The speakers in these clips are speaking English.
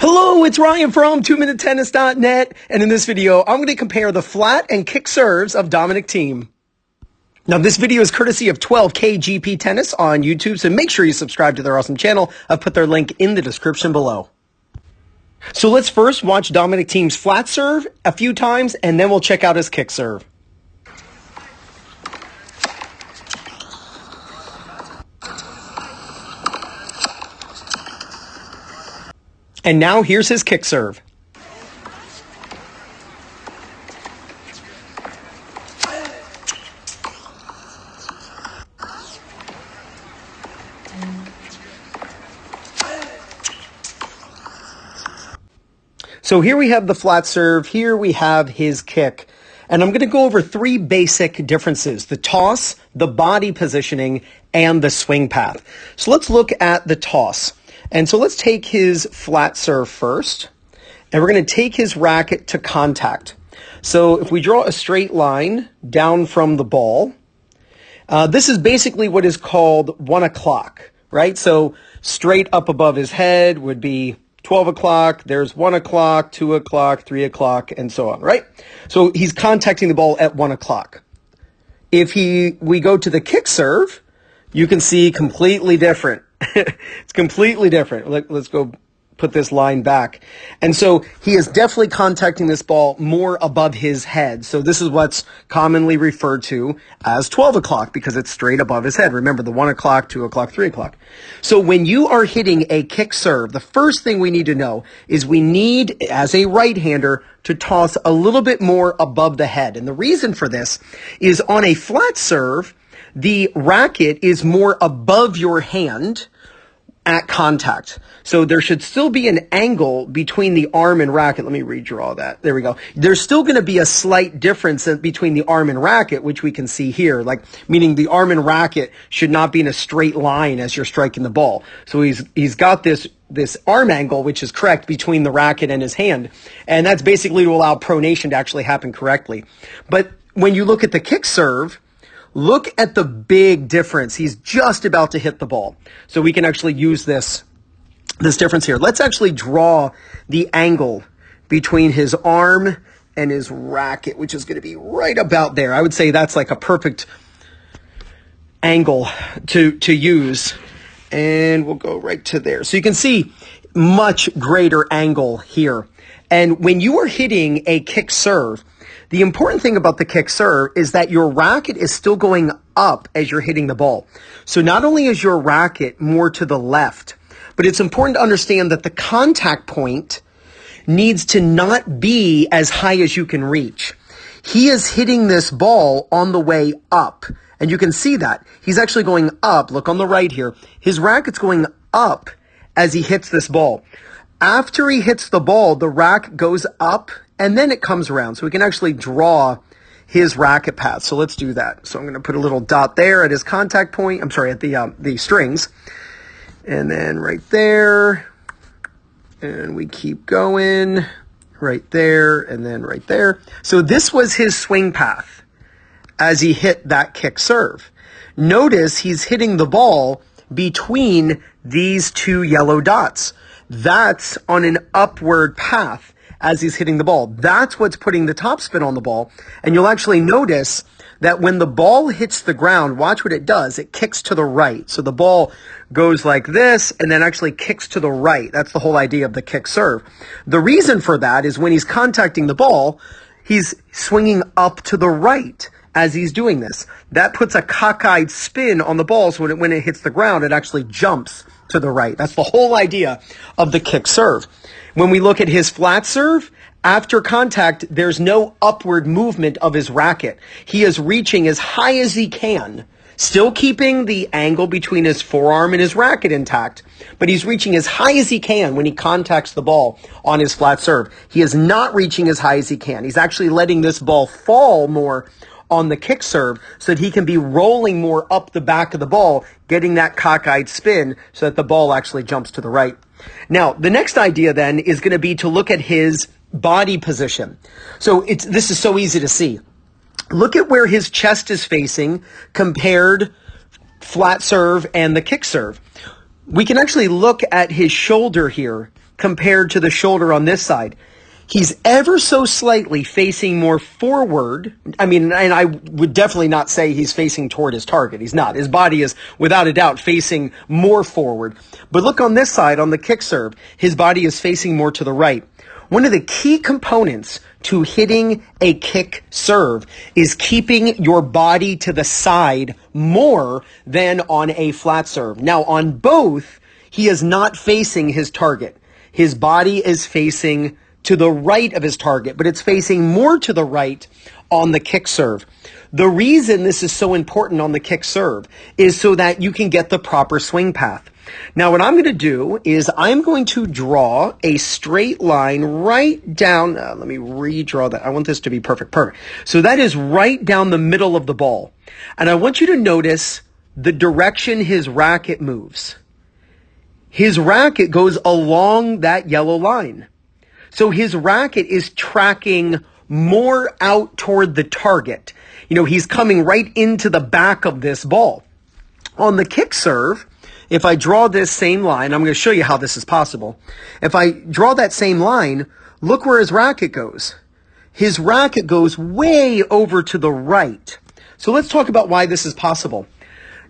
Hello, it's Ryan from 2minutetennis.net, and in this video, I'm going to compare the flat and kick serves of Dominic Thiem. Now, this video is courtesy of 12K GP Tennis on YouTube, so make sure you subscribe to their awesome channel. I've put their link in the description below. So let's first watch Dominic Thiem's flat serve a few times, and then we'll check out his kick serve. And now here's his kick serve. So here we have the flat serve, here we have his kick. And I'm going to go over three basic differences: the toss, the body positioning, and the swing path. So let's look at the toss. And so let's take his flat serve first, and we're going to take his racket to contact. So if we draw a straight line down from the ball, this is basically what is called 1 o'clock, right? So straight up above his head would be 12 o'clock, there's 1 o'clock, 2 o'clock, 3 o'clock, and so on, right? So he's contacting the ball at 1 o'clock. If we go to the kick serve, you can see completely different. It's completely different. Let's go put this line back. And so he is definitely contacting this ball more above his head. So this is what's commonly referred to as 12 o'clock because it's straight above his head. Remember the 1 o'clock, 2 o'clock, 3 o'clock. So when you are hitting a kick serve, the first thing we need to know is we need, as a right-hander, to toss a little bit more above the head. And the reason for this is on a flat serve, the racket is more above your hand at contact. So there should still be an angle between the arm and racket. Let me redraw that. There we go. There's still going to be a slight difference between the arm and racket, which we can see here, like meaning the arm and racket should not be in a straight line as you're striking the ball. So he's got this arm angle, which is correct, between the racket and his hand. And that's basically to allow pronation to actually happen correctly. But when you look at the kick serve, look at the big difference. He's just about to hit the ball. So we can actually use this difference here. Let's actually draw the angle between his arm and his racket, which is going to be right about there. I would say that's like a perfect angle to use. And we'll go right to there. So you can see much greater angle here. And when you are hitting a kick serve, the important thing about the kick serve is that your racket is still going up as you're hitting the ball. So not only is your racket more to the left, but it's important to understand that the contact point needs to not be as high as you can reach. He is hitting this ball on the way up, and you can see that. He's actually going up. Look on the right here. His racket's going up as he hits this ball. After he hits the ball, the racket goes up, and then it comes around. So we can actually draw his racket path. So let's do that. So I'm going to put a little dot there at his contact point. I'm sorry, at the strings. And then right there. And we keep going. Right there, and then right there. So this was his swing path as he hit that kick serve. Notice he's hitting the ball between these two yellow dots. That's on an upward path as he's hitting the ball. That's what's putting the topspin on the ball. And you'll actually notice that when the ball hits the ground, watch what it does. It kicks to the right. So the ball goes like this and then actually kicks to the right. That's the whole idea of the kick serve. The reason for that is when he's contacting the ball, he's swinging up to the right as he's doing this. That puts a cockeyed spin on the ball, so when it hits the ground, it actually jumps to the right. That's the whole idea of the kick serve. When we look at his flat serve, after contact, there's no upward movement of his racket. He is reaching as high as he can, still keeping the angle between his forearm and his racket intact, but he's reaching as high as he can when he contacts the ball on his flat serve. He is not reaching as high as he can. He's actually letting this ball fall more on the kick serve so that he can be rolling more up the back of the ball, getting that cockeyed spin so that the ball actually jumps to the right. Now, the next idea then is going to be to look at his body position. So this is so easy to see. Look at where his chest is facing compared flat serve and the kick serve. We can actually look at his shoulder here compared to the shoulder on this side. He's ever so slightly facing more forward. I mean, and I would definitely not say he's facing toward his target. He's not. His body is, without a doubt, facing more forward. But look on this side, on the kick serve, his body is facing more to the right. One of the key components to hitting a kick serve is keeping your body to the side more than on a flat serve. Now, on both, he is not facing his target. His body is facing to the right of his target, but it's facing more to the right on the kick serve. The reason this is so important on the kick serve is so that you can get the proper swing path. Now, what I'm going to do is I'm going to draw a straight line right down. Let me redraw that. I want this to be perfect. Perfect. So that is right down the middle of the ball. And I want you to notice the direction his racket moves. His racket goes along that yellow line. So his racket is tracking more out toward the target. You know, he's coming right into the back of this ball. On the kick serve, if I draw this same line, I'm going to show you how this is possible. If I draw that same line, look where his racket goes. His racket goes way over to the right. So let's talk about why this is possible.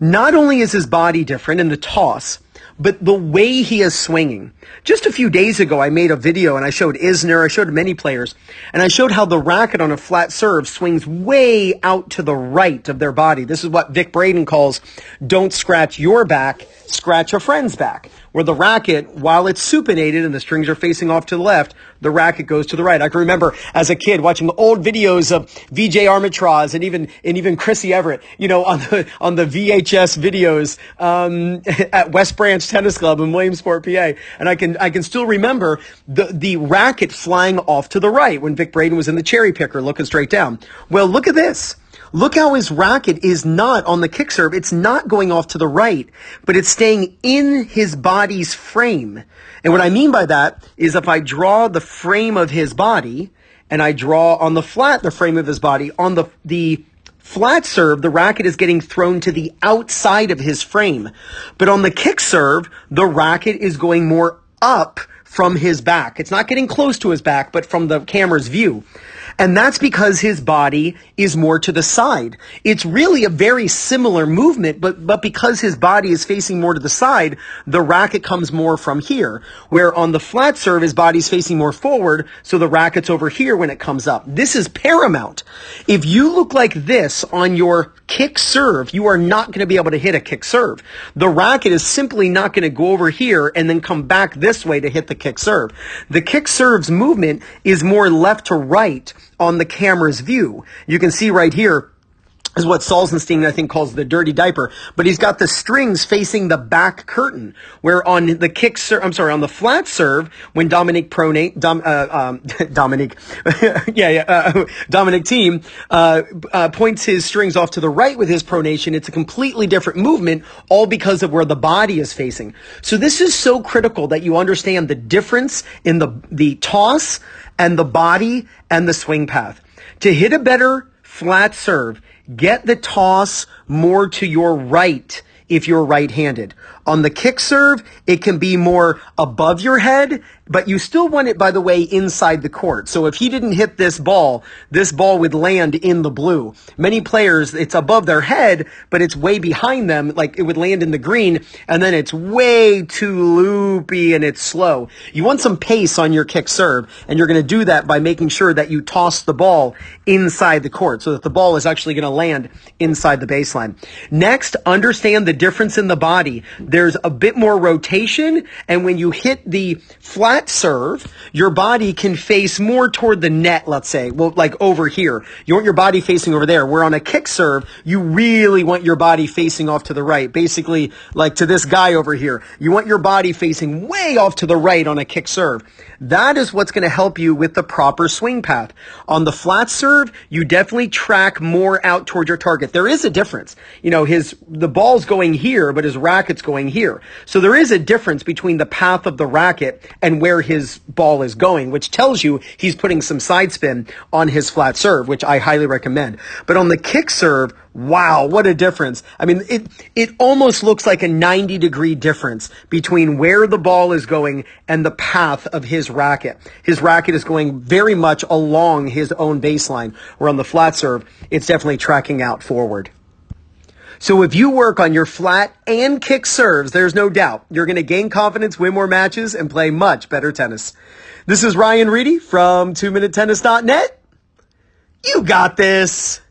Not only is his body different in the toss, but the way he is swinging. Just a few days ago, I made a video and I showed Isner, I showed many players, and I showed how the racket on a flat serve swings way out to the right of their body. This is what Vic Braden calls, don't scratch your back, scratch a friend's back. Where the racket, while it's supinated and the strings are facing off to the left, the racket goes to the right. I can remember as a kid watching old videos of VJ Armitraz and even Chrissy Everett, you know, on the VHS videos at West Branch Tennis Club in Williamsport, PA. And I can still remember the racket flying off to the right when Vic Braden was in the cherry picker looking straight down. Well, look at this. Look how his racket is not on the kick serve. It's not going off to the right, but it's staying in his body's frame. And what I mean by that is if I draw the frame of his body and I draw on the flat the frame of his body, on the flat serve, the racket is getting thrown to the outside of his frame. But on the kick serve, the racket is going more up from his back. It's not getting close to his back, but from the camera's view. And that's because his body is more to the side. It's really a very similar movement, but because his body is facing more to the side, the racket comes more from here. Where on the flat serve, his body's facing more forward, so the racket's over here when it comes up. This is paramount. If you look like this on your kick serve, you are not going to be able to hit a kick serve. The racket is simply not going to go over here and then come back this way to hit the kick serve. The kick serve's movement is more left to right on the camera's view. You can see right here is what Salzenstein, I think, calls the dirty diaper, but he's got the strings facing the back curtain, where on the kick serve, on the flat serve, when Dominic Thiem, points his strings off to the right with his pronation, it's a completely different movement, all because of where the body is facing. So this is so critical that you understand the difference in the toss and the body and the swing path. To hit a better flat serve, get the toss more to your right if you're right-handed. On the kick serve, it can be more above your head, but you still want it, by the way, inside the court. So if he didn't hit this ball would land in the blue. Many players, it's above their head, but it's way behind them, like it would land in the green, and then it's way too loopy and it's slow. You want some pace on your kick serve, and you're going to do that by making sure that you toss the ball inside the court so that the ball is actually going to land inside the baseline. Next, understand the difference in the body. There's a bit more rotation, and when you hit the flat serve, your body can face more toward the net, let's say, well, like over here. You want your body facing over there, where on a kick serve, you really want your body facing off to the right, basically like to this guy over here. You want your body facing way off to the right on a kick serve. That is what's going to help you with the proper swing path. On the flat serve, you definitely track more out toward your target. There is a difference. You know, the ball's going here, but his racket's going going here. So there is a difference between the path of the racket and where his ball is going, which tells you he's putting some side spin on his flat serve, which I highly recommend. But on the kick serve, wow, what a difference. I mean, it almost looks like a 90-degree difference between where the ball is going and the path of his racket. His racket is going very much along his own baseline, where on the flat serve, it's definitely tracking out forward. So if you work on your flat and kick serves, there's no doubt you're going to gain confidence, win more matches, and play much better tennis. This is Ryan Reedy from 2minutetennis.net. You got this.